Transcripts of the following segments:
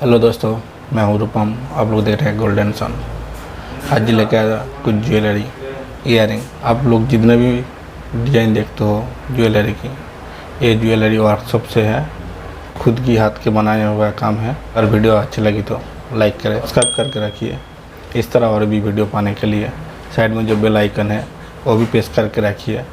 Hello दोस्तों, मैं हूँ रूपम। आप लोग देख रहे हैं गोल्डन सन। आज लेके आया कुछ ज्वेलरी, ईयरिंग। आप लोग जितने भी डिज़ाइन देखते हो ज्वेलरी की, ये ज्वेलरी वर्कशॉप से है, खुद की हाथ के बनाया हुआ काम है। अगर वीडियो अच्छी लगी तो लाइक करें, सब्सक्राइब करके रखिए। इस तरह और भी वीडियो पाने के लिए साइड में जो बेल आइकन है वो भी प्रेस करके रखिए।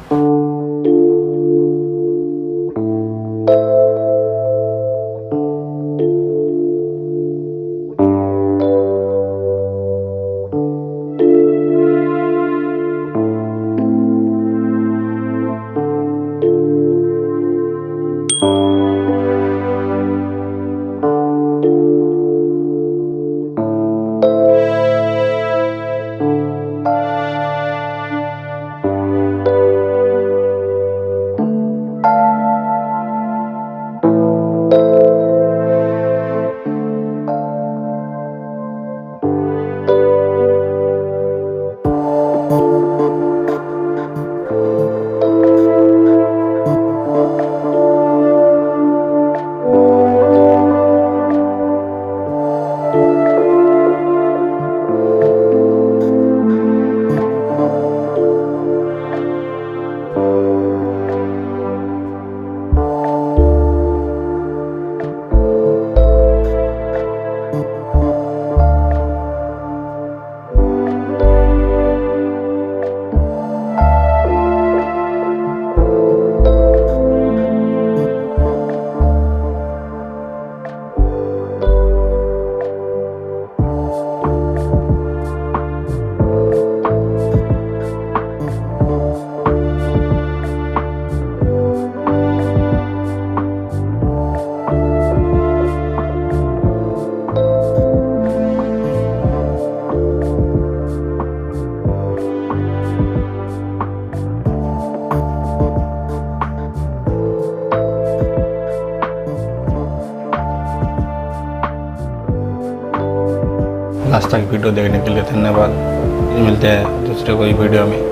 लास्ट तक वीडियो देखने के लिए धन्यवाद। मिलते हैं दूसरे कोई वीडियो में।